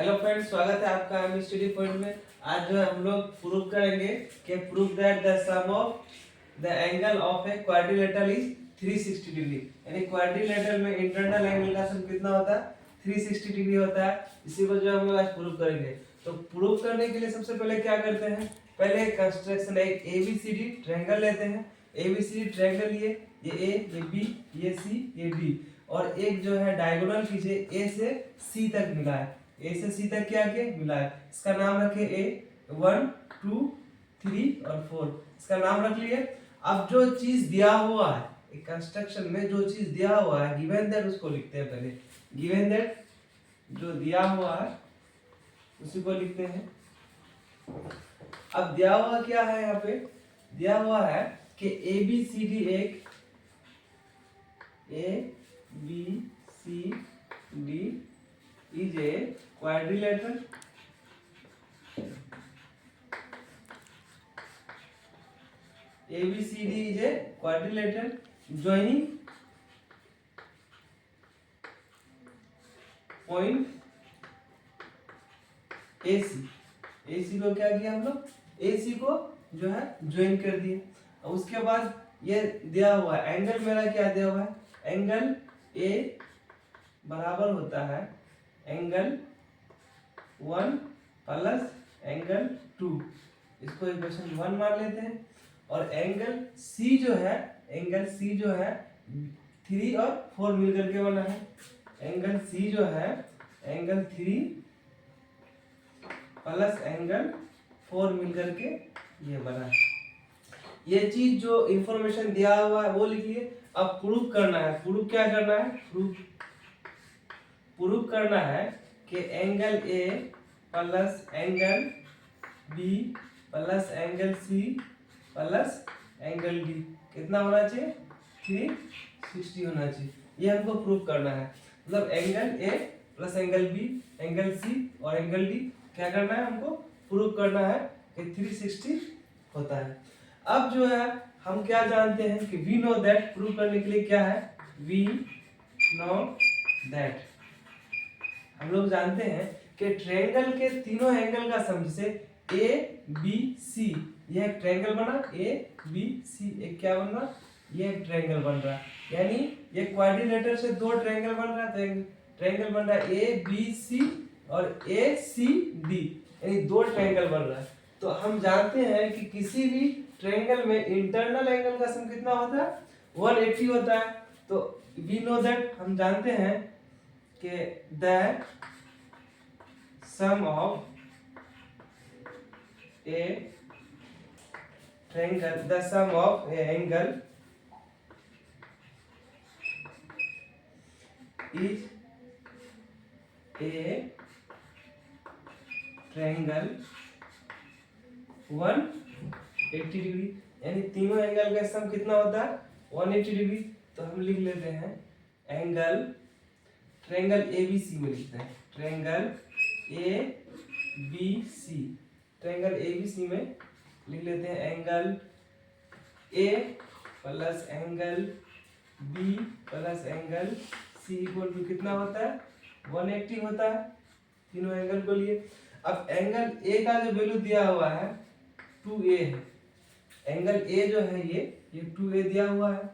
Hello friends, स्वागत है आपका हम स्टडी पॉइंट में। आज जो है हम लोग प्रूव करेंगे कि prove that the sum of the angle of a quadrilateral is 360 degree. यानी क्वाड्रिलेटरल में इंटरनल एंगल का सम कितना होता है? 360 डिग्री होता है। इसी को जो हम लोग आज प्रूव करेंगे। तो प्रूव करने के लिए सबसे पहले क्या करते हैं, पहले कंस्ट्रक्शन एक एबीसीडी ट्रायंगल लेते हैं। एबीसीडी ट्रायंगल ये ए, ये बी, ये सी, ये डी, और एक जो है डायगोनल कीजिए ए से सी तक मिला है। ए से सी तक क्या के मिला है, इसका नाम रखे ए 1 2 3 और 4, इसका नाम रख लिए। अब जो चीज दिया हुआ है एक कंस्ट्रक्शन में, जो चीज दिया हुआ है गिवन दैट, उसको लिखते हैं पहले। गिवन दैट जो दिया हुआ है उसी को लिखते हैं। अब दिया हुआ क्या है, यहाँ पे दिया हुआ है कि ए बी सी डी एक A B C D is a quadrilateral ABCD is a quadrilateral joining point AC। AC को क्या किया हम लोग, AC को जो है ज्वाइन कर दिए। और उसके बाद ये दिया हुआ है एंगल, मेरा क्या दिया हुआ है, एंगल A बराबर होता है एंगल 1 प्लस एंगल 2, इसको इक्वेशन 1 मान लेते हैं। और एंगल C जो है, एंगल C जो है 3 और 4 मिलकर के बना है। एंगल C जो है एंगल 3 प्लस एंगल 4 मिलकर के ये बना है। ये चीज जो इंफॉर्मेशन दिया हुआ है वो लिखिए। अब प्रूफ करना है। प्रूफ क्या करना है, प्रूफ करना है कि angle A plus angle B plus angle C plus angle D कितना होना चाहिए, 360 होना चाहिए। ये हमको प्रूफ करना है। मतलब angle A plus angle B, angle C और एंगल डी क्या करना है, हमको प्रूफ करना है कि 360 होता है। अब जो है हम क्या जानते हैं कि वी नो दैट, प्रूफ करने के लिए क्या है, वी नो दैट, हम लोग जानते हैं कि ट्रायंगल के तीनों एंगल का सम, जैसे ए बी सी, यह एक ट्रायंगल बना, ए बी सी एक क्या बन रहा, ये एक ट्रायंगल बन रहा। यानी ये क्वाड्रिलेटरल से दो ट्रायंगल बन रहा है। ट्रायंगल बन रहा है ए बी सी और ए सी डी, यानी दो ट्रायंगल बन रहा है। तो हम जानते हैं कि किसी भी ट्रायंगल में इंटरनल एंगल का सम कितना होता है, 180 होता है। तो वी नो दैट, हम जानते हैं कि the sum of a triangle, the sum of a angle is a triangle 180 degree. यानी तीनों एंगल का सम कितना होता है, 180 डिग्री। तो हम लिख लेते हैं angle, triangle A B C में लिखते हैं, triangle A B C, triangle A B C में लिख लेते हैं angle A plus angle B plus angle C equal to कितना होता है, 180 होता है तीनों एंगल को लिए। अब एंगल ए का जो वैल्यू दिया हुआ है 2a है। एंगल ए जो है ये 2a दिया हुआ है,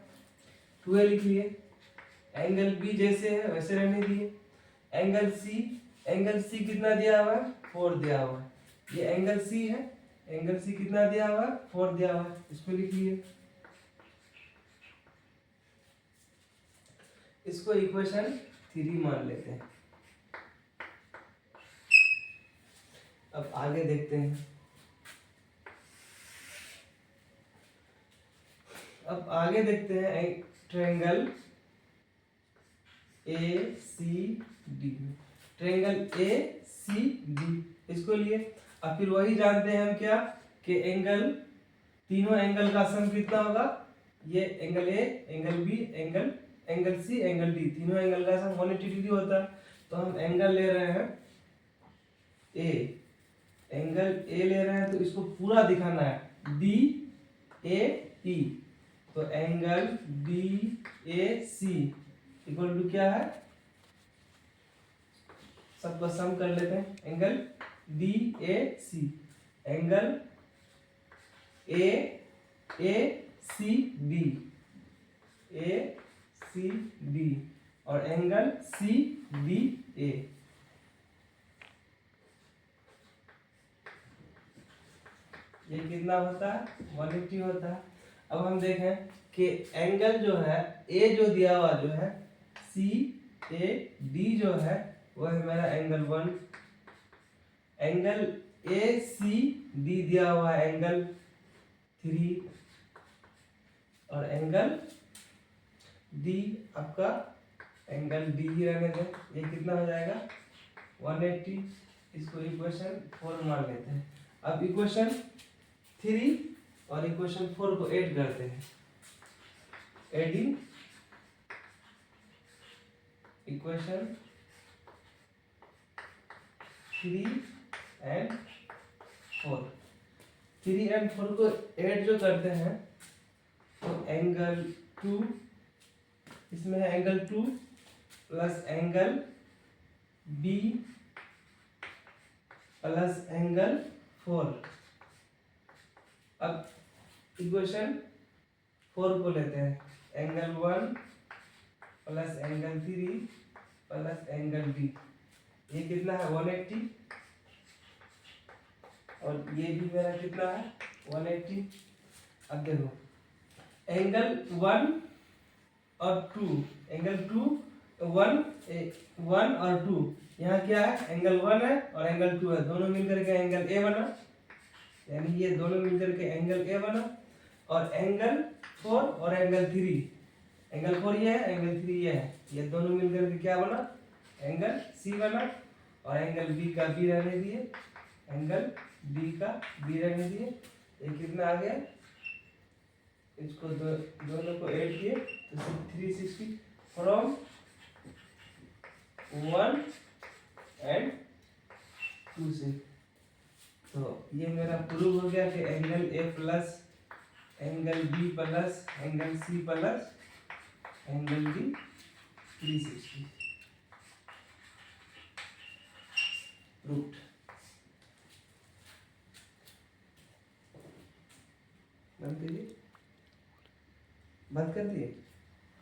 2a लिख लिए। एंगल बी जैसे है वैसे रहने दिए। एंगल सी कितना दिया हुआ है, 4 दिया हुआ है। ये एंगल सी है, एंगल सी कितना दिया हुआ है, 4 दिया हुआ है, इसको लिख लिए। इसको इक्वेशन 3 मान लेते हैं। अब आगे देखते हैं। अब आगे देखते हैं triangle A C D, triangle A C D इसको लिए। अब फिर वही जानते हैं हम क्या, कि एंगल, तीनों एंगल का सम कितना होगा, ये angle A, angle B, angle C, angle D, तीनों एंगल का सम 180 डिग्री होता है। तो हम एंगल ले रहे हैं ए, एंगल ए ले रहे हैं तो इसको पूरा दिखाना है, डी ए ई। तो angle D A C equal to क्या है, सबको सम कर लेते हैं। Angle D A C, angle A C D, A C D, और एंगल सी डी ए। ये कितना होता है? 180 होता है। अब हम देखें कि एंगल जो है ए जो दिया हुआ जो है सी ए डी जो है वो है मेरा angle 1। Angle A C D दिया हुआ है एंगल 3, और एंगल डी आपका एंगल डी ही रहने दें। ये कितना हो जाएगा? 180। इसको इक्वेशन 4 मान लेते हैं। अब इक्वेशन 3 और इक्वेशन 4 को ऐड करते हैं। एडिंग इक्वेशन 3 एंड 4, 3 एंड 4 को ऐड जो करते हैं तो एंगल 2, इसमें है angle 2 plus angle B plus angle 4। अब इक्वेशन 4 को लेते हैं। Angle 1 plus angle 3 plus angle B, ये कितना है? 180। और ये भी मेरा कितना है? 180। अब देखो एंगल 1 और 2, एंगल 2 1 और 2, यहाँ क्या है? एंगल 1 है और एंगल 2 है, दोनों मिलकर के एंगल ए बना, यानी ये दोनों मिलकर के एंगल ए बना। और एंगल 4 और एंगल 3, एंगल 4 ये है, एंगल 3 ये है, ये दोनों मिलकर के क्या बना? एंगल सी बना। और एंगल बी का बी रहने दिए, एंगल बी का बी रहने दिए। ये कितना आ गया? इसको दोनों को ऐड किए तो 360 फ्रॉम 1 एंड 2 से। तो ये मेरा प्रूव हो गया कि angle A plus angle B plus angle C plus angle D 360 proved. बंद कर दिए?